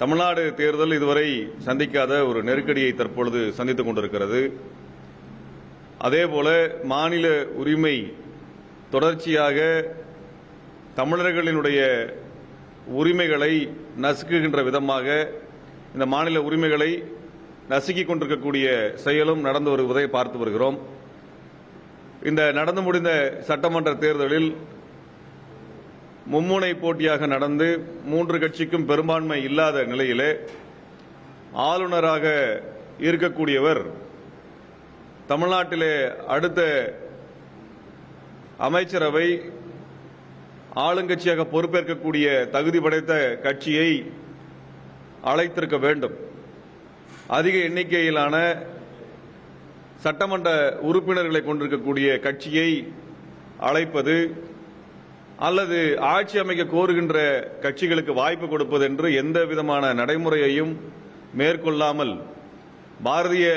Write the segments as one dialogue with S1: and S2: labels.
S1: தமிழ்நாடு தேர்தல் இதுவரை சந்திக்காத ஒரு நெருக்கடியை தற்பொழுது சந்தித்துக் கொண்டிருக்கிறது. அதேபோல மாநில உரிமை தொடர்ச்சியாக தமிழர்களினுடைய உரிமைகளை நசுக்குகின்ற விதமாக இந்த மாநில உரிமைகளை நசுக்கிக் கொண்டிருக்கக்கூடிய செயலும் நடந்து வருவதை பார்த்து வருகிறோம். இந்த நடந்து முடிந்த சட்டமன்ற தேர்தலில் மும்முனை போட்டியாக நடந்து 3 கட்சிக்கும் பெரும்பான்மை இல்லாத நிலையிலே ஆளுநராக இருக்கக்கூடியவர் தமிழ்நாட்டிலே அடுத்த அமைச்சரவை ஆளுங்கட்சியாக பொறுப்பேற்கக்கூடிய தகுதி படைத்த கட்சியை அழைத்திருக்க வேண்டும். அதிக எண்ணிக்கையிலான சட்டமன்ற உறுப்பினர்களை கொண்டிருக்கக்கூடிய கட்சியை அழைப்பது அல்லது ஆட்சி அமைக்க கோருகின்ற கட்சிகளுக்கு வாய்ப்பு கொடுப்பது என்று எந்த விதமான நடைமுறையையும் மேற்கொள்ளாமல் பாரதிய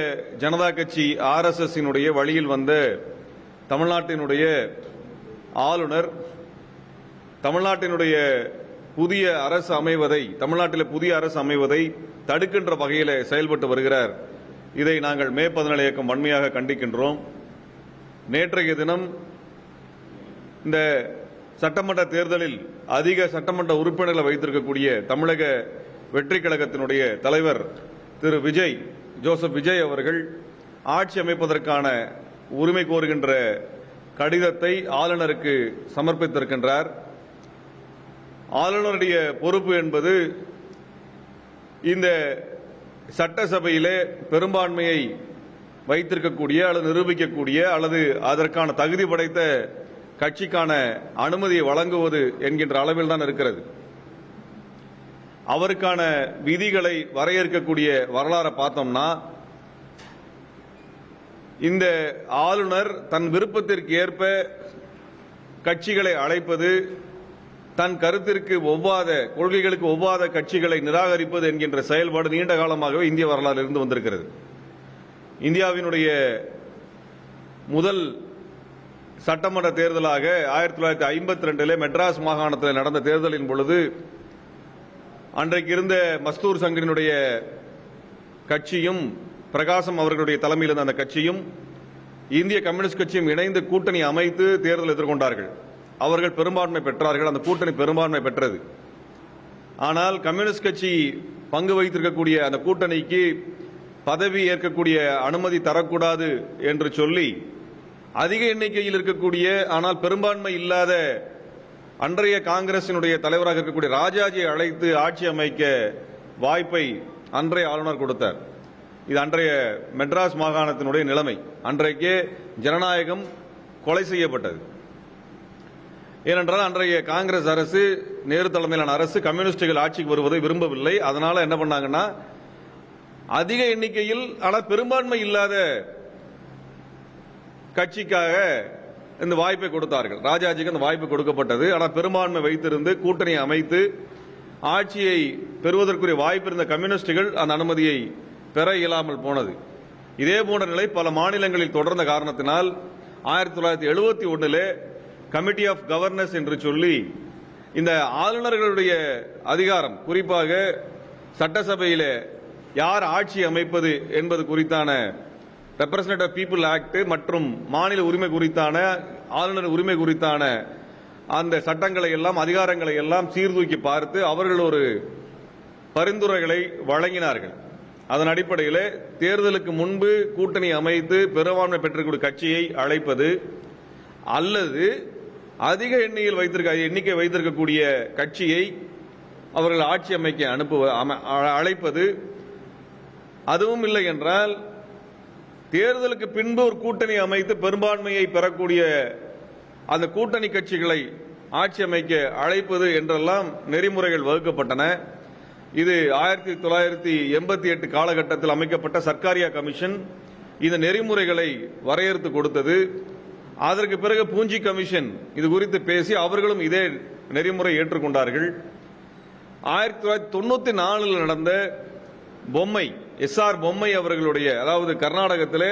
S1: ஜனதா கட்சி RSSனுடைய வழியில் வந்த தமிழ்நாட்டினுடைய ஆளுநர் தமிழ்நாட்டினுடைய புதிய அரசு அமைவதை தமிழ்நாட்டில் புதிய அரசு அமைவதை தடுக்கின்ற வகையில் செயல்பட்டு வருகிறார். இதை நாங்கள் மே 17 இயக்கம் வன்மையாக கண்டிக்கின்றோம். நேற்றைய தினம் இந்த சட்டமன்ற தேர்தலில் அதிக சட்டமன்ற உறுப்பினர்களை வைத்திருக்கக்கூடிய தமிழக வெற்றி கழகத்தினுடைய தலைவர் திரு ஜோசப் விஜய் அவர்கள் ஆட்சி அமைப்பதற்கான உரிமை கோருகின்ற கடிதத்தை ஆளுநருக்கு சமர்ப்பித்திருக்கின்றார். ஆளுநருடைய பொறுப்பு என்பது இந்த சட்டசபையிலே பெரும்பான்மையை வைத்திருக்கக்கூடிய அல்லது நிரூபிக்கக்கூடிய அல்லது அதற்கான தகுதி படைத்த கட்சிக்கான அனுமதியை வழங்குவது என்கின்ற அளவில் தான் இருக்கிறது. அவருக்கான விதிகளை வரையறுக்கக்கூடிய வரலாறை பார்த்தோம்னா இந்த ஆளுநர் தன் விருப்பத்திற்கு ஏற்ப கட்சிகளை அழைப்பது, தன் கருத்திற்கு ஒவ்வாத கொள்கைகளுக்கு ஒவ்வாத கட்சிகளை நிராகரிப்பது என்கின்ற செயல்பாடு நீண்ட காலமாகவே இந்திய வரலாறு இருந்து வந்திருக்கிறது. இந்தியாவினுடைய முதல் சட்டமன்ற தேர்தலாக 1952 மெட்ராஸ் மாகாணத்தில் நடந்த தேர்தலின் பொழுது அன்றைக்கு இருந்த மஸ்தூர் சங்கரினுடைய கட்சியும் பிரகாசம் அவர்களுடைய தலைமையில் இருந்த அந்த கட்சியும் இந்திய கம்யூனிஸ்ட் கட்சியும் இணைந்து கூட்டணி அமைத்து தேர்தல் எதிர்கொண்டார்கள். அவர்கள் பெரும்பான்மை பெற்றார்கள். அந்த கூட்டணி பெரும்பான்மை பெற்றது. ஆனால் கம்யூனிஸ்ட் கட்சி பங்கு வைத்திருக்கக்கூடிய அந்த கூட்டணிக்கு பதவி ஏற்கக்கூடிய அனுமதி தரக்கூடாது என்று சொல்லி அதிக எண்ணிக்கையில் இருக்கக்கூடிய ஆனால் பெரும்பான்மை இல்லாத அன்றைய காங்கிரசினுடைய தலைவராக இருக்கக்கூடிய ராஜாஜியை அழைத்து ஆட்சி அமைக்க வாய்ப்பை அன்றைய ஆளுநர் கொடுத்தார். இது அன்றைய மெட்ராஸ் மாகாணத்தினுடைய நிலைமை. அன்றைக்கே ஜனநாயகம் கொலை செய்யப்பட்டது. ஏனென்றால் அன்றைய காங்கிரஸ் அரசு, நேரு தலைமையிலான அரசு கம்யூனிஸ்டுகள் ஆட்சிக்கு வருவதை விரும்பவில்லை. அதனால என்ன பண்ணாங்கன்னா அதிக எண்ணிக்கையில் ஆனால் பெரும்பான்மை இல்லாத கட்சிக்காக இந்த வாய்ப்பை கொடுத்தார்கள். ராஜாஜிக்கு அந்த வாய்ப்பு கொடுக்கப்பட்டது. ஆனால் பெரும்பான்மை வைத்திருந்து கூட்டணி அமைத்து ஆட்சியை பெறுவதற்குரிய வாய்ப்பு இருந்த கம்யூனிஸ்டுகள் அந்த அனுமதியை பெற இயலாமல் போனது. இதே போன்ற நிலை பல மாநிலங்களில் தொடர்ந்த காரணத்தினால் 1971 கமிட்டி ஆஃப் கவர்னன்ஸ் என்று சொல்லி இந்த ஆளுநர்களுடைய அதிகாரம், குறிப்பாக சட்டசபையில் யார் ஆட்சி அமைப்பது என்பது குறித்தான ரெப்ரசன்டேட்டிவ் பீப்புள் ஆக்ட் மற்றும் மாநில உரிமை குறித்தான ஆளுநர் உரிமை குறித்தான அந்த சட்டங்களை எல்லாம் அதிகாரங்களை எல்லாம் சீர்தூக்கி பார்த்து அவர்கள் ஒரு பரிந்துரைகளை வழங்கினார்கள். அதன் அடிப்படையில் தேர்தலுக்கு முன்பு கூட்டணி அமைத்து பெரும்பான்மை பெற்றக்கூடிய கட்சியை அழைப்பது அல்லது அதிக எண்ணிக்கை வைத்திருக்கக்கூடிய கட்சியை அவர்கள் ஆட்சி அமைக்க அழைப்பது, அதுவும் இல்லை என்றால் தேர்தலுக்கு பின்பு ஒரு கூட்டணி அமைத்து பெரும்பான்மையை பெறக்கூடிய அந்த கூட்டணி கட்சிகளை ஆட்சி அமைக்க அழைப்பது என்றெல்லாம் நெறிமுறைகள் வகுக்கப்பட்டன. இது 1988 காலகட்டத்தில் அமைக்கப்பட்ட சர்க்காரியா கமிஷன் இந்த நெறிமுறைகளை வரையறுத்து கொடுத்தது. அதற்கு பிறகு பூஞ்சி கமிஷன் இது குறித்து பேசி அவர்களும் இதே நெறிமுறை ஏற்றுக்கொண்டார்கள். 1994 நடந்த பொம்மை SR பொம்மை அவர்களுடைய, அதாவது கர்நாடகத்திலே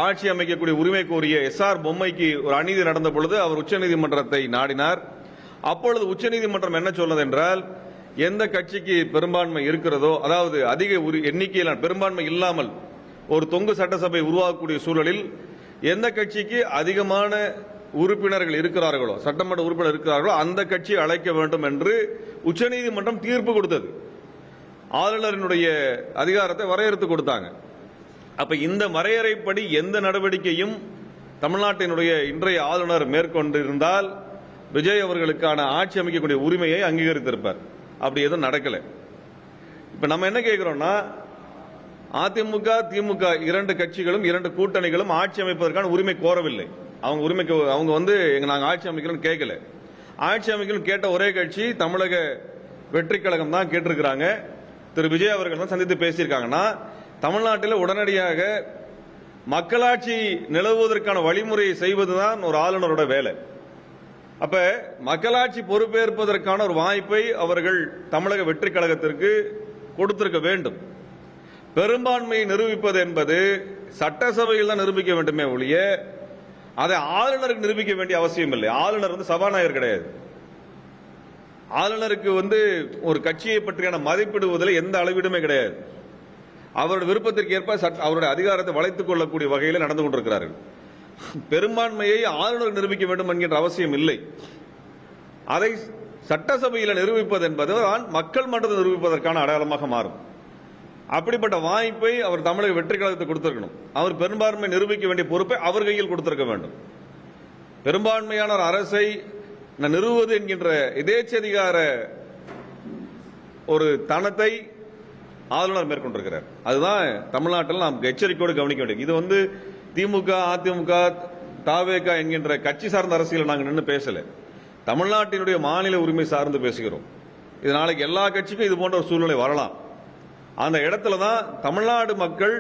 S1: ஆட்சி அமைக்கக்கூடிய உரிமை கோரிய SR பொம்மைக்கு ஒரு அநீதி நடந்த பொழுது அவர் உச்சநீதிமன்றத்தை நாடினார். அப்பொழுது உச்சநீதிமன்றம் என்ன சொன்னது என்றால், எந்த கட்சிக்கு பெரும்பான்மை இருக்கிறதோ, அதாவது அதிக எண்ணிக்கையிலான பெரும்பான்மை இல்லாமல் ஒரு தொங்கு சட்டசபை உருவாக்கக்கூடிய சூழலில் எந்த கட்சிக்கு அதிகமான உறுப்பினர்கள் இருக்கிறார்களோ, சட்டமன்ற உறுப்பினர் இருக்கிறார்களோ அந்த கட்சியை அழைக்க வேண்டும் என்று உச்சநீதிமன்றம் தீர்ப்பு கொடுத்தது. ஆளுநரினுடைய அதிகாரத்தை வரையறுத்து கொடுத்தாங்க. அப்ப இந்த வரையறைப்படி எந்த நடவடிக்கையும் தமிழ்நாட்டினுடைய இன்றைய ஆளுநர் மேற்கொண்டிருந்தால் விஜய் அவர்களுக்கான ஆட்சி அமைக்கக்கூடிய உரிமையை அங்கீகரித்திருப்பார். அப்படி எதுவும் நடக்கல. இப்ப நம்ம என்ன கேட்கிறோம்னா, அதிமுக திமுக இரண்டு கட்சிகளும் இரண்டு கூட்டணிகளும் ஆட்சி அமைப்பதற்கான உரிமை கோரவில்லை. அவங்க வந்து நாங்க ஆட்சி அமைக்கணும்னு கேட்கல. ஆட்சி அமைக்கணும் கேட்ட ஒரே கட்சி தமிழக வெற்றி கழகம் தான் கேட்டிருக்கிறாங்க. திரு விஜய் அவர்கள் தான் சந்தித்து பேசியிருக்காங்கன்னா, தமிழ்நாட்டில் உடனடியாக மக்களாட்சி நிலவுவதற்கான வழிமுறையை செய்வதுதான் ஒரு ஆளுநரோட வேலை. அப்ப மக்களாட்சி பொறுப்பேற்பதற்கான ஒரு வாய்ப்பை அவர்கள் தமிழக வெற்றி கழகத்திற்கு கொடுத்திருக்க வேண்டும். பெரும்பான்மையை நிரூபிப்பது என்பது சட்டசபையில் தான் நிரூபிக்க வேண்டுமே ஒழிய அதை ஆளுநருக்கு நிரூபிக்க வேண்டிய அவசியம் இல்லை. ஆளுநர் வந்து சபாநாயகர் கிடையாது. ஆளுநருக்கு வந்து ஒரு கட்சியை பற்றியான மதிப்பிடுவதில் எந்த அளவீடுமே கிடையாது. அவருடைய விருப்பத்திற்கு ஏற்ப அவருடைய அதிகாரத்தை வளைத்துக் கொள்ளக்கூடிய வகையில் நடந்து கொண்டிருக்கிறார்கள். பெரும்பான்மையை ஆளுநர் நிரூபிக்க வேண்டும் என்கின்ற அவசியம் இல்லை. அதை சட்டசபையில் நிரூபிப்பது என்பது மக்கள் மன்றத்தில் நிரூபிப்பதற்கான அடையாளமாக மாறும். அப்படிப்பட்ட வாய்ப்பை அவர் தமிழக வெற்றி கழகத்தை கொடுத்திருக்கணும். அவர் பெரும்பான்மை நிரூபிக்க வேண்டிய பொறுப்பை அவர் கையில் கொடுத்திருக்க வேண்டும். பெரும்பான்மையான ஒரு அரசை நிறுவுவது என்கின்ற எதேச்சதிகார ஒரு தனத்தை ஆளுநர் மேற்கொண்டிருக்கிறார். அதுதான் தமிழ்நாட்டில் நாம் எச்சரிக்கையோடு கவனிக்க வேண்டியது. இது வந்து திமுக அதிமுக தாவேகா என்கின்ற கட்சி சார்ந்த அரசியல் நாங்கள் நின்று பேசல. தமிழ்நாட்டினுடைய மாநில உரிமை சார்ந்து பேசுகிறோம். இது நாளைக்கு எல்லா கட்சிக்கும் இது போன்ற ஒரு சூழ்நிலை வரலாம். அந்த இடத்துல தான் தமிழ்நாடு மக்கள்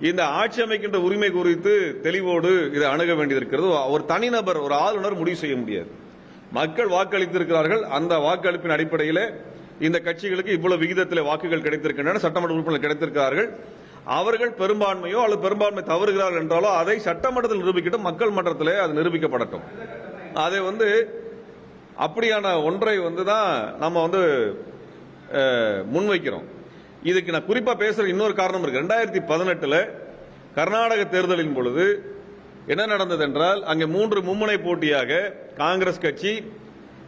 S1: இந்த ஆட்சி அமைக்கின்ற உரிமை குறித்து தெளிவோடு இதை அணுக வேண்டியிருக்கிறது. ஒரு தனிநபர் ஒரு ஆளுநர் முடிவு செய்ய முடியாது. மக்கள் வாக்களித்திருக்கிறார்கள். அந்த வாக்களிப்பின் அடிப்படையில் இந்த கட்சிகளுக்கு இவ்வளவு விகிதத்தில் வாக்குகள் கிடைத்திருக்கின்றன, சட்டமன்ற உறுப்பினர்கள் கிடைத்திருக்கிறார்கள். அவர்கள் பெரும்பான்மையோ அல்லது பெரும்பான்மை தவறுகிறார்கள் என்றாலோ அதை சட்டமன்றத்தில் நிரூபிக்கட்டும், மக்கள் மன்றத்தில் அது நிரூபிக்கப்படட்டும். அதை வந்து அப்படியான ஒன்றை வந்து தான் நம்ம வந்து முன்வைக்கிறோம். இதுக்கு நான் குறிப்பா பேசுற இன்னொரு காரணம் இருக்கு. 2018 கர்நாடக தேர்தலின் பொழுது என்ன நடந்தது என்றால், அங்கே 3 மும்முனை போட்டியாக காங்கிரஸ் கட்சி,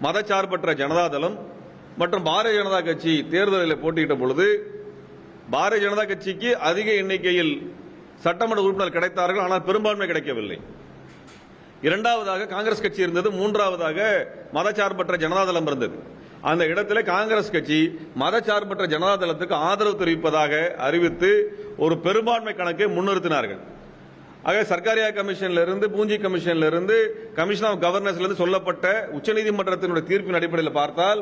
S1: மதச்சார்பற்ற ஜனதாதளம் மற்றும் பாரதிய ஜனதா கட்சி தேர்தலில் போட்டியிட்ட பொழுது பாரதிய ஜனதா கட்சிக்கு அதிக எண்ணிக்கையில் சட்டமன்ற உறுப்பினர் கிடைத்தார்கள். ஆனால் பெரும்பான்மை கிடைக்கவில்லை. இரண்டாவதாக காங்கிரஸ் கட்சி இருந்தது. மூன்றாவதாக மதச்சார்பற்ற ஜனதாதளம் இருந்தது. அந்த இடத்துல காங்கிரஸ் கட்சி மதச்சார்பற்ற ஜனதாதளத்துக்கு ஆதரவு தெரிவிப்பதாக அறிவித்து ஒரு பெரும்பான்மை கணக்கை முன்னிறுத்தினார்கள். ஆக சர்க்காரியா கமிஷன்ல இருந்து, பூஞ்சி கமிஷன்ல இருந்து, கமிஷன் ஆஃப் கவர்னன்ஸ்ல இருந்து சொல்லப்பட்ட உச்சநீதிமன்றத்தினுடைய தீர்ப்பின் அடிப்படையில் பார்த்தால்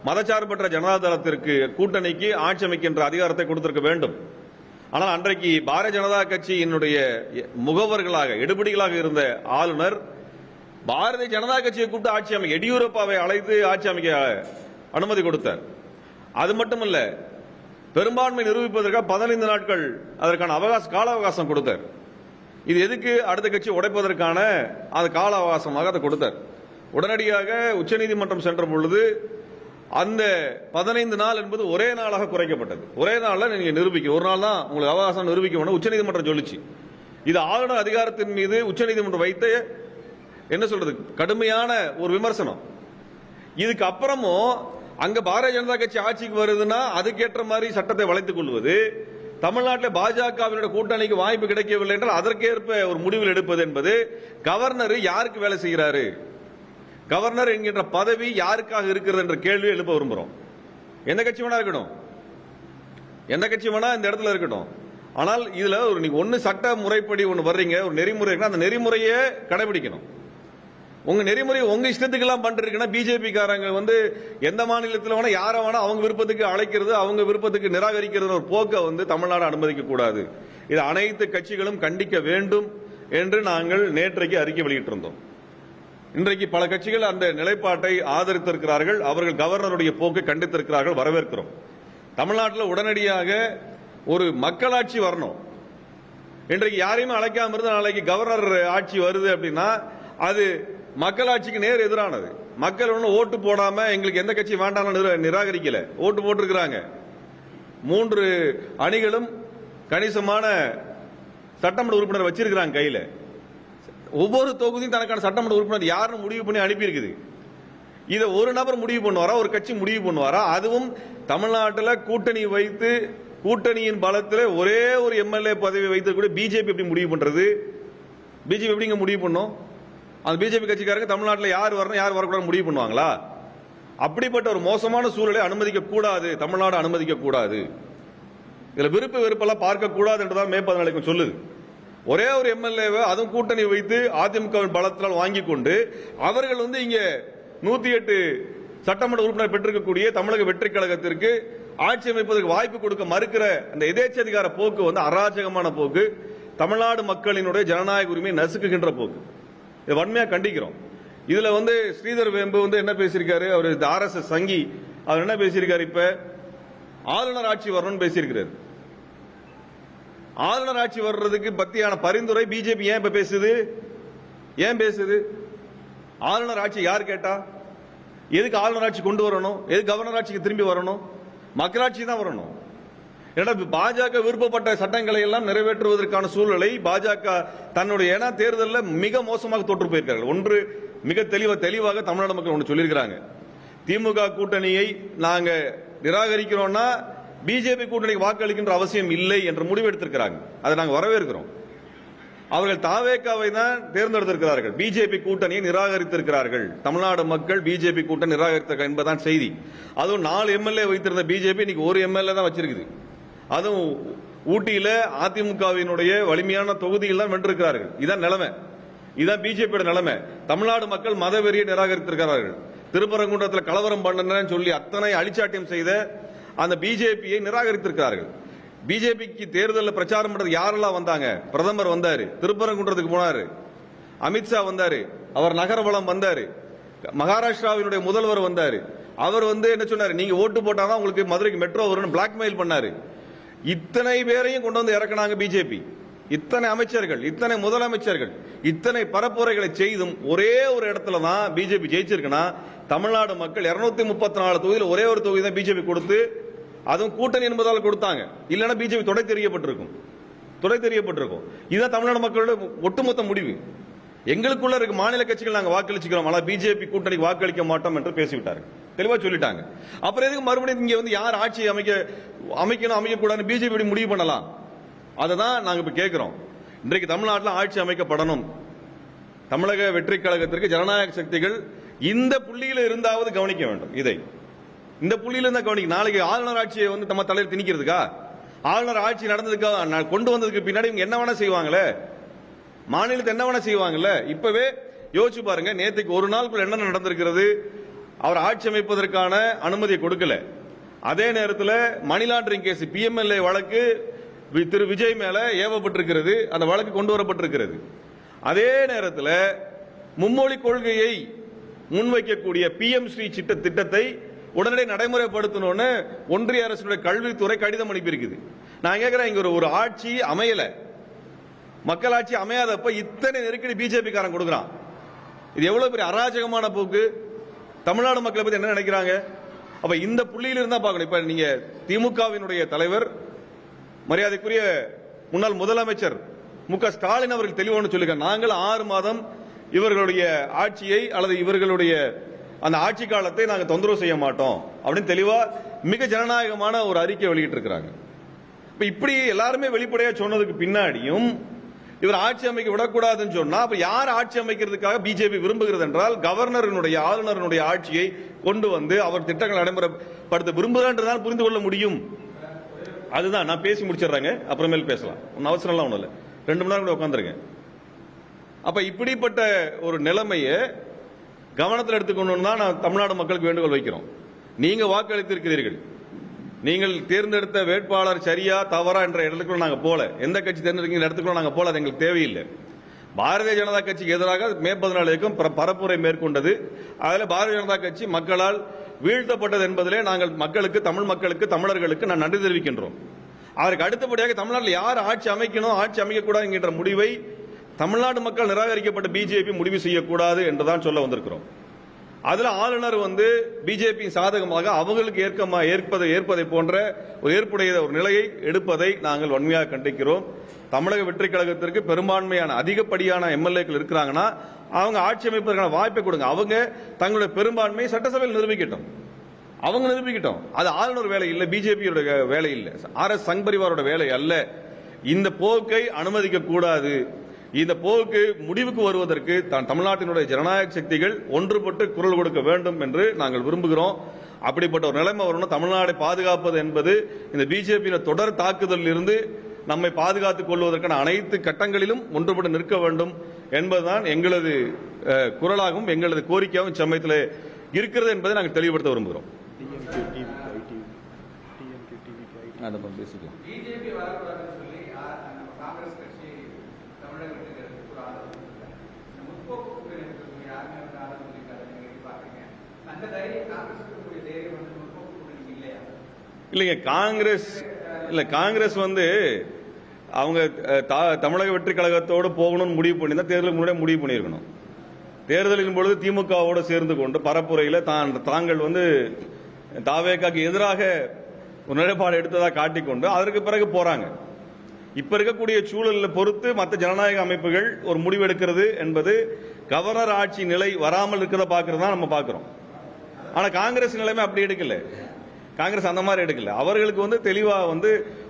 S1: மதச்சார்பற்ற ஜனதாதளத்திற்கு கூட்டணிக்கு ஆட்சி அமைக்கின்ற அதிகாரத்தை கொடுத்திருக்க வேண்டும். ஆனால் அன்றைக்கு பாரதிய ஜனதா கட்சியினுடைய முகவர்களாக எடுபடிகளாக இருந்த ஆளுநர் பாரதிய ஜனதா கட்சியை கூப்பிட்டு ஆட்சி அமைக்க, எடியூரப்பாவை அழைத்து ஆட்சி அமைக்க அனுமதி கொடுத்தார். அது மட்டுமல்ல, பெரும்பான்மை நிரூபிப்பதற்காக 15 நாட்கள் அதற்கான கால அவகாசம் கொடுத்தார். இது எதுக்கு? அடுத்த கட்சி உடைப்பதற்கான அது கால அவகாசமாக அதை கொடுத்தார். உடனடியாக உச்சநீதிமன்றம் சென்ற பொழுது அந்த 15 நாள் என்பது ஒரே நாளாக குறைக்கப்பட்டது. ஒரே நாளில் நீங்க நிரூபிக்க, ஒரு நாள் தான் உங்களுக்கு அவகாசம் நிரூபிக்க வேண்டும் உச்சநீதிமன்றம் சொல்லிச்சு. இது ஆளுநர் அதிகாரத்தின் மீது உச்சநீதிமன்றம் வைத்த என்ன சொல்றது கடுமையான ஒரு விமர்சனம். இதுக்கு அப்புறமும் அங்க பாரதிய ஜனதா கட்சி ஆட்சிக்கு வருதுன்னா அதுக்கேற்ற மாதிரி சட்டத்தை வளைத்துக் கொள்வது, தமிழ்நாட்டில் பாஜகவினுடைய கூட்டணிக்கு வாய்ப்பு கிடைக்கவில்லை என்றால் அதற்கேற்ப ஒரு முடிவில் எடுப்பது என்பது, கவர்னர் யாருக்கு வேலை செய்கிறாரு, கவர்னர் என்கின்ற பதவி யாருக்காக இருக்கிறது என்ற கேள்வி எழுப்ப விரும்புகிறோம். எந்த கட்சி வேணா இருக்கட்டும், எந்த கட்சி வேணா இந்த இடத்துல இருக்கட்டும். ஆனால் இதுல ஒரு நீங்க ஒன்னு சட்ட முறைப்படி ஒன்னு வர்றீங்க, ஒரு நெறிமுறை இருக்குன்னா அந்த நெறிமுறையை கடைபிடிக்கணும். உங்க நெறிமுறை உங்க இஷ்டத்துக்கு எல்லாம் பண்றீங்கன்னா பிஜேபி காரங்க வந்து எந்த மாநிலத்தில் வேணா யார வேணா அவங்க விருப்பத்துக்கு அழைக்கிறது, அவங்க விருப்பத்துக்கு நிராகரிக்கிறது ஒரு போக்கை வந்து தமிழ்நாடு அனுமதிக்க கூடாது. இது அனைத்து கட்சிகளும் கண்டிக்க வேண்டும் என்று நாங்கள் நேற்றைக்கு அறிக்கை வெளியிட்டிருந்தோம். இன்றைக்கு பல கட்சிகள் அந்த நிலைப்பாட்டை ஆதரித்திருக்கிறார்கள். அவர்கள் கவர்னருடைய போக்கை கண்டித்திருக்கிறார்கள், வரவேற்கிறோம். தமிழ்நாட்டில் உடனடியாக ஒரு மக்களாட்சி வரணும். இன்றைக்கு யாரையுமே அழைக்காம இருந்து நாளைக்கு கவர்னர் ஆட்சி வருது அப்படின்னா அது மக்களாட்சிக்கு நேர் எதிரானது. மக்கள் ஒன்றும் ஓட்டு போடாம எங்களுக்கு எந்த கட்சி வேண்டாம்னு நிராகரிக்கல, ஓட்டு போட்டிருக்கிறாங்க. 3 அணிகளும் கணிசமான சட்டமன்ற உறுப்பினர் வச்சிருக்கிறாங்க கையில. ஒவ்வொரு தொகுதியும் தனக்கான சட்டமன்ற உறுப்பினர் யாருன்னு முடிவு பண்ணி அனுப்பியிருக்குது. இதை ஒரு நபர் முடிவு பண்ணுவாரா, ஒரு கட்சி முடிவு பண்ணுவாரா? அதுவும் தமிழ்நாட்டில் கூட்டணி வைத்து கூட்டணியின் பலத்தில் ஒரே ஒரு எம்எல்ஏ பதவி வைத்து கூட பிஜேபி எப்படி முடிவு பண்றது? பிஜேபி எப்படிங்க முடிவு பண்ணும்? அந்த பிஜேபி கட்சிக்காரங்க தமிழ்நாட்டில் யார் வரணும் யார் வரக்கூடாது முடிவு பண்ணுவாங்களா? அப்படிப்பட்ட ஒரு மோசமான சூழலை அனுமதிக்க கூடாது, தமிழ்நாடு அனுமதிக்க கூடாது. இதுல விருப்ப வெறுப்பெல்லாம் பார்க்க கூடாது என்றுதான் மே 14 சொல்லுது. ஒரே ஒரு எம்எல்ஏவை அதுவும் கூட்டணி வைத்து அதிமுகவின் பலத்தால் வாங்கி கொண்டு அவர்கள் இங்க 108 சட்டமன்ற உறுப்பினர் பெற்றிருக்கக்கூடிய தமிழக வெற்றி கழகத்திற்கு ஆட்சி அமைப்பதற்கு வாய்ப்பு கொடுக்க மறுக்கிற அந்த எதேச்சதிகார போக்கு அராஜகமான போக்கு, தமிழ்நாடு மக்களினுடைய ஜனநாயக உரிமையை நசுக்குகின்ற போக்கு. இதை வன்மையா கண்டிக்கிறோம். இதுல ஸ்ரீதர் வேம்பு என்ன பேசியிருக்காரு, அவர் ஆர்எஸ்எஸ் சங்கி, அவர் என்ன பேசியிருக்காரு? இப்ப ஆளுநர் ஆட்சி வரணும்னு பேசியிருக்கிறார். ஆளுநர் ஆட்சி வர்றதுக்கு பத்தியான பரிந்துரை பிஜேபி ஏன் இப்ப பேசுது? ஏன் பேசுது? ஆளுநர் ஆட்சி யார் கேட்டா? எதுக்கு ஆளுநர் ஆட்சி கொண்டு வரணும்? எதுக்கு கவர்னர் ஆட்சிக்கு திரும்பி வரணும்? மக்களாட்சி தான் வரணும். பாஜக விருப்பப்பட்ட சட்டங்களை எல்லாம் நிறைவேற்றுவதற்கான சூழலை பாஜக தன்னுடைய தேர்தலில் மிக மோசமாக தோற்று போயிருக்கிறார்கள். ஒன்று மிக தெளிவாக தமிழ்நாடு மக்கள் ஒன்று சொல்லியிருக்கிறாங்க, திமுக கூட்டணியை நாங்க நிராகரிக்கிறோம்னா பிஜேபி கூட்டணிக்கு வாக்களிக்கின்ற அவசியம் இல்லை என்ற முடிவு எடுத்திருக்கிறாங்க. அதை நாங்கள் வரவேற்கிறோம். அவர்கள் தாவேகாவை தான் தேர்ந்தெடுத்திருக்கிறார்கள், பிஜேபி கூட்டணியை நிராகரித்திருக்கிறார்கள். தமிழ்நாடு மக்கள் பிஜேபி கூட்டணி நிராகரித்த என்பதான் செய்தி. அதுவும் 4 எம்எல்ஏ வைத்திருந்த பிஜேபி இன்னைக்கு 1 எம்எல்ஏ தான் வச்சிருக்குது. அதுவும் ஊட்டியில அதிமுகவினுடைய வலிமையான தொகுதியில் தான் வென்றிருக்கிறார்கள். இதான் நிலைமை, இதான் பிஜேபியோட நிலைமை. தமிழ்நாடு மக்கள் மதவெறியை நிராகரித்திருக்கிறார்கள். திருப்பரங்குன்றத்தில் கலவரம் பண்ணணும்னு சொல்லி அத்தனை அழிச்சாட்டியம் செய்த அந்த பிஜேபியை நிராகரித்திருக்கிறார்கள். பிஜேபிக்கு தேர்தலில் பிரச்சாரம் பண்றது யாரெல்லாம் வந்தாங்க? பிரதமர் வந்தாரு, திருப்பரங்குன்றத்துக்கு போனாரு, அமித்ஷா வந்தாரு, அவர் நகரவளம் வந்தாரு, மகாராஷ்டிராவினுடைய முதல்வர் வந்தாரு. அவர் என்ன சொன்னாரு, நீங்க ஓட்டு போட்டாதான் உங்களுக்கு மதுரைக்கு மெட்ரோ வரும்னு பிளாக்மெயில் பண்ணாரு. இத்தனை பேரையும் கொண்டு வந்து இறக்குனாங்க பிஜேபி. இத்தனை அமைச்சர்கள், இத்தனை முதலமைச்சர்கள், இத்தனை பரப்புரைகளை செய்தும் ஒரே ஒரு இடத்துல தான் பிஜேபி ஜெயிச்சிருக்குன்னா தமிழ்நாடு மக்கள் 234 தொகுதியில் ஒரே ஒரு தொகுதி தான் பிஜேபி கொடுத்து, அதுவும் கூட்டணி என்பதால் கொடுத்தாங்க. இல்லைன்னா பிஜேபி தொடை தெரியப்பட்டிருக்கும். இதுதான் தமிழ்நாடு மக்களோட ஒட்டுமொத்த முடிவு. எங்களுக்குள்ள இருக்க மாநில கட்சிகள் நாங்கள் வாக்களிச்சுக்கிறோம், ஆனால் பிஜேபி கூட்டணிக்கு வாக்களிக்க மாட்டோம் என்று பேசிவிட்டார்கள், தெளிவா சொல்லிட்டாங்க. அப்புறம் எதுக்கு மறுபடியும் இங்க யார் ஆட்சி அமைக்கணும் அமைக்கக்கூடாதுன்னு பிஜேபி முடிவு பண்ணலாம்? அதை தான் நாங்கள் இப்ப கேட்கிறோம். இன்றைக்கு தமிழ்நாட்டில் ஆட்சி அமைக்கப்படணும். தமிழக வெற்றி கழகத்திற்கு ஜனநாயக சக்திகள் இந்த புள்ளியில் இருந்தாவது கவனிக்க வேண்டும். இதை இந்த புள்ளியில இருந்தா கவனிக்க. நாளைக்கு ஆளுநர் ஆட்சியை நம்ம தலையில் திணிக்கிறதுக்கா? ஆளுநர் ஆட்சி நடந்ததுக்காக கொண்டு வந்ததுக்கு பின்னாடி இவங்க என்ன வேணா செய்வாங்களே, மாநிலத்தை என்ன வேணா செய்வாங்கல்ல. இப்பவே யோசிச்சு பாருங்க, நேற்றுக்கு ஒரு நாளுக்குள்ள என்ன நடந்திருக்கிறது. அவர் ஆட்சி அமைப்பதற்கான அனுமதியை கொடுக்கல. அதே நேரத்தில் மணி லாண்டரிங் கேஸ் பிஎம்எல்ஏ வழக்கு திரு விஜய் மேல ஏவப்பட்டிருக்கிறது, அந்த வழக்கு கொண்டு வரப்பட்டிருக்கிறது. அதே நேரத்தில் மும்மொழி கொள்கையை முன்வைக்கக்கூடிய பிஎம் ஸ்ரீ திட்டத்தை உடனடி நடைமுறைப்படுத்தணும்னு ஒன்றிய அரசுடைய கல்வித்துறை கடிதம் அனுப்பியிருக்குது. நான் கேட்கிறேன், இங்க ஒரு ஆட்சி அமையல, மக்களாட்சி அமையாதப்ப இத்தனை நெருக்கடி பிஜேபி காரன் கொடுக்கிறான். இது எவ்வளவு பெரிய அராஜகமான போக்கு. தமிழ்நாடு மக்களை பத்தி என்ன நினைக்கிறாங்க? அப்ப இந்த புள்ளியில இருந்தா பார்க்கணும். இப்ப நீங்க திமுகவினுடைய தலைவர் மரியாதைக்குரிய முன்னாள் முதலமைச்சர் மு.க. ஸ்டாலின் அவர்கள் தெளிவான சொல்லுங்க, நாங்கள் 6 மாதம் இவர்களுடைய ஆட்சியை அல்லது இவர்களுடைய அந்த ஆட்சி காலத்தை நாங்கள் தொந்தரவு செய்ய மாட்டோம் அப்படின்னு தெளிவா மிக ஜனநாயகமான ஒரு அறிக்கை வெளியிட்டு இருக்கிறாங்க. இப்படி எல்லாருமே வெளிப்படையா சொன்னதுக்கு பின்னாடியும் இவர் ஆட்சி அமைக்க விடக்கூடாதுன்னு சொன்னா அப்ப யார் ஆட்சி அமைக்கிறதுக்காக பிஜேபி விரும்புகிறது என்றால் கவர்னருடைய ஆளுநருடைய ஆட்சியை கொண்டு வந்து அவர் திட்டங்கள் நடைமுறைப்படுத்த விரும்புகிறான்றதான் புரிந்து கொள்ள முடியும். அதுதான் நான் பேசி முடிச்சிடுறாங்க, அப்புறமேல் பேசலாம், ஒன்னும் அவசரம் எல்லாம் ஒண்ணு இல்லை, 2 மணி நேரம் கூட உட்காந்துருக்கேன். அப்ப இப்படிப்பட்ட ஒரு நிலைமையை கவனத்தில் எடுத்துக்கொண்டு தான் நான் தமிழ்நாடு மக்களுக்கு வேண்டுகோள் வைக்கிறோம். நீங்க வாக்களித்திருக்கிறீர்கள், நீங்கள் தேர்ந்தெடுத்த வேட்பாளர் சரியா தவறா என்ற இடத்துக்குள்ள நாங்க போல, எந்த கட்சி தேர்ந்தெடுக்கிற இடத்துக்குள்ள நாங்க போல, அது எங்களுக்கு தேவையில்லை. பாரதிய ஜனதா கட்சிக்கு எதிராக மே 14 பரப்புரை மேற்கொண்டது. அதில் பாரதிய ஜனதா கட்சி மக்களால் வீழ்த்தப்பட்டது என்பதிலே நாங்கள் மக்களுக்கு, தமிழ் மக்களுக்கு, தமிழர்களுக்கு நான் நன்றி தெரிவிக்கின்றோம். அதற்கு அடுத்தபடியாக தமிழ்நாட்டில் யார் ஆட்சி அமைக்கணும் ஆட்சி அமைக்கக்கூடாது என்கின்ற முடிவை தமிழ்நாடு மக்கள் நிராகரிக்கப்பட்ட பிஜேபி முடிவு செய்யக்கூடாது என்றுதான் சொல்ல வந்திருக்கிறோம். அதுல ஆளுநர் பிஜேபி சாதகமாக அவங்களுக்கு ஏற்பதை போன்ற ஒரு ஏற்புடைய ஒரு நிலையை எடுப்பதை நாங்கள் வன்மையாக கண்டிக்கிறோம். தமிழக வெற்றி கழகத்திற்கு பெரும்பான்மையான அதிகப்படியான எம்எல்ஏக்கள் இருக்கிறாங்கன்னா அவங்க ஆட்சி அமைப்பதற்கான வாய்ப்பை கொடுங்க. அவங்க தங்களுடைய பெரும்பான்மையை சட்டசபையில் நிரூபிக்கட்டும். அவங்க நிரூபிக்கட்டும். அது ஆளுநர் வேலை இல்லை, பிஜேபியோட வேலை இல்லை, RS சங் பரிவாரோட வேலை அல்ல. இந்த போக்கை அனுமதிக்க கூடாது. இந்த போக்கு முடிவுக்கு வருவதற்கு தமிழ்நாட்டினுடைய ஜனநாயக சக்திகள் ஒன்றுபட்டு குரல் கொடுக்க வேண்டும் என்று நாங்கள் விரும்புகிறோம். அப்படிப்பட்ட ஒரு நிலைமை வரணும். தமிழ்நாட்டை பாதுகாப்பது என்பது இந்த பிஜேபியின் தொடர் தாக்குதலில் இருந்து நம்மை பாதுகாத்துக் கொள்வதற்கான அனைத்து கட்டங்களிலும் ஒன்றுபட்டு நிற்க வேண்டும் என்பதுதான் எங்களது குரலாகவும் எங்களது கோரிக்கையாகவும் சமயத்தில் இருக்கிறது என்பதை நாங்கள் தெளிவுபடுத்த விரும்புகிறோம். இல்லைங்க, காங்கிரஸ் அவங்க தமிழக வெற்றி கழகத்தோடு போகணும்னு முடிவு பண்ணி தான் தேர்தலுக்கு முன்னாடியே முடிவு பண்ணியிருக்கணும். தேர்தலின் பொழுது திமுகவோடு சேர்ந்து கொண்டு பரப்புரையில் தாங்கள் தாவேக்காக்கு எதிராக ஒரு நிலைப்பாடு எடுத்ததாக காட்டிக்கொண்டு அதற்கு பிறகு போறாங்க. இப்ப இருக்கக்கூடிய சூழலை பொறுத்து மற்ற ஜனநாயக அமைப்புகள் ஒரு முடிவு எடுக்கிறது என்பது கவர்னர் ஆட்சி நிலை வராமல் இருக்கிறத பார்க்கறது தான் நம்ம பார்க்கிறோம். ஆனா காங்கிரஸ் நிலைமை அப்படி எடுக்கல. காங்கிரஸ் அந்த மாதிரி எடுக்கல. அவர்களுக்கு தெளிவா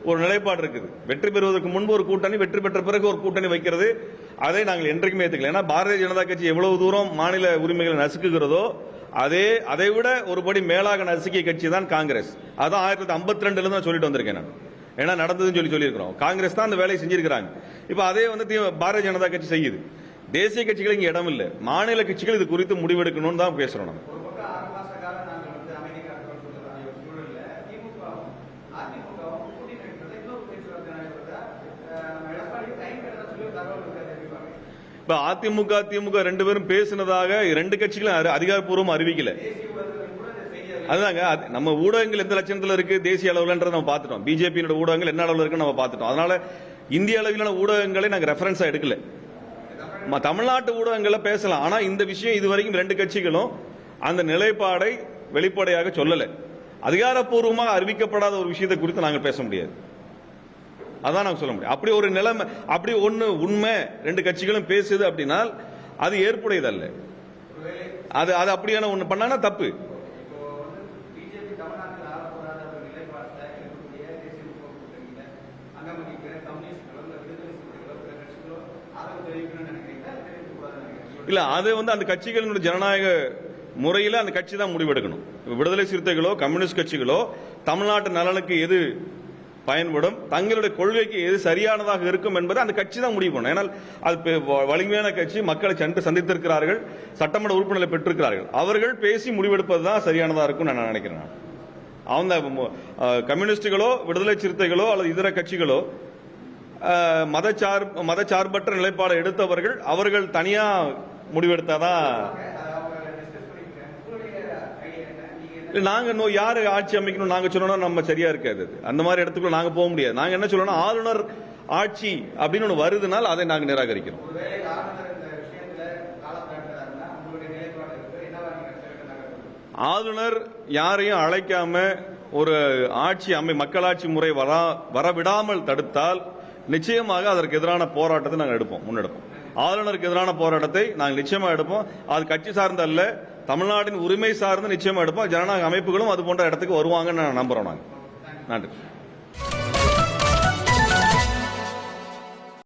S1: ஒரு நிலைப்பாடு இருக்குது. வெற்றி பெறுவதற்கு முன்பு ஒரு கூட்டணி, வெற்றி பெற்ற பிறகு ஒரு கூட்டணி வைக்கிறது. அதை நாங்கள் என்றைக்குமே ஏற்றுக்கல. ஏன்னா பாரதிய ஜனதா கட்சி எவ்வளவு தூரம் மாநில உரிமைகளை நசுக்குகிறதோ அதை விட ஒருபடி மேலாக நசுக்கிய கட்சி தான் காங்கிரஸ். அதான் 1952 தான் சொல்லிட்டு வந்திருக்கேன் நான். ஏன்னா நடந்ததுன்னு சொல்லியிருக்கிறோம். காங்கிரஸ் தான் அந்த வேலையை செஞ்சிருக்கிறாங்க. இப்ப அதே பாரதிய ஜனதா கட்சி செய்யுது. தேசிய கட்சிகள் இங்க இடம் இல்லை. மாநில கட்சிகள் இது குறித்து முடிவெடுக்கணும்னு தான் பேசுறோம் நம்ம. இப்ப அதிமுக திமுக ரெண்டு பேரும் பேசினதாக ரெண்டு கட்சிகளும் அதிகாரப்பூர்வம் அறிவிக்கல. அதுதாங்க நம்ம ஊடகங்கள் எந்த லட்சணத்தில் இருக்கு தேசிய அளவில் நம்ம பார்த்துட்டோம். பிஜேபியோட ஊடகங்கள் என்ன அளவில் இருக்கு நம்ம பார்த்துட்டோம். அதனால இந்திய அளவிலான ஊடகங்களை நாங்கள் ரெஃபரன்ஸா எடுக்கல. தமிழ்நாட்டு ஊடகங்களை பேசலாம். ஆனா இந்த விஷயம் இதுவரைக்கும் ரெண்டு கட்சிகளும் அந்த நிலைப்பாடை வெளிப்படையாக சொல்லல. அதிகாரப்பூர்வமாக அறிவிக்கப்படாத ஒரு விஷயத்தை குறித்து நாங்கள் பேச முடியாது. அதான் நாங்க சொல்ல முடியும். அப்படி ஒரு நிலைமை, அப்படி ஒண்ணு உண்மை ரெண்டு கட்சிகளும் பேசுது அப்படின்னா அது ஏற்புடையது அல்ல. அது அப்படியான ஒண்ணு பண்ணா தப்பு. இல்ல அது அந்த கட்சிகளினுடைய ஜனநாயக முறையில் அந்த கட்சி தான் முடிவெடுக்கணும். விடுதலை சிறுத்தைகளோ கம்யூனிஸ்ட் கட்சிகளோ தமிழ்நாட்டு நலனுக்கு எது பயன்படும், தங்களுடைய கொள்கைக்கு எது சரியானதாக இருக்கும் என்பதை அந்த கட்சி தான் முடிவு பண்ணும். ஏன்னால் அது வலிமையான கட்சி, மக்களை சென்று சந்தித்திருக்கிறார்கள், சட்டமன்ற உறுப்பினர்களை பெற்றிருக்கிறார்கள். அவர்கள் பேசி முடிவெடுப்பது தான் சரியானதா இருக்கும் நான் நினைக்கிறேன். அவங்க கம்யூனிஸ்டுகளோ விடுதலை சிறுத்தைகளோ அல்லது இதர கட்சிகளோ மதச்சார்பற்ற நிலைப்பாடு எடுத்தவர்கள் அவர்கள் தனியா முடிவெடுத்தாதான். நாங்க யாரு ஆட்சி அமைக்கணும் நாங்க சொல்லணும் நம்ம சரியா இருக்காது. அந்த மாதிரி இடத்துக்குள்ள நாங்க போக முடியாது. நாங்க என்ன சொல்லணும், ஆளுநர் ஆட்சி அப்படின்னு ஒன்று வருதுனால் அதை நாங்க நிராகரிக்கிறோம். ஆளுநர் யாரையும் அழைக்காம ஒரு மக்களாட்சி முறை வரவிடாமல் தடுத்தால் நிச்சயமாக அதற்கு எதிரான போராட்டத்தை நாங்கள் முன்னெடுப்போம். ஆளுநருக்கு எதிரான போராட்டத்தை நாங்கள் நிச்சயமா எடுப்போம். அது கட்சி சார்ந்த அல்ல, தமிழ்நாட்டின் உரிமை சார்ந்து நிச்சயமா எடுப்போம். ஜனநாயக அமைப்புகளும் அது போன்ற இடத்துக்கு வருவாங்கன்னு நான் நம்புறோம். நாங்கள் நன்றி.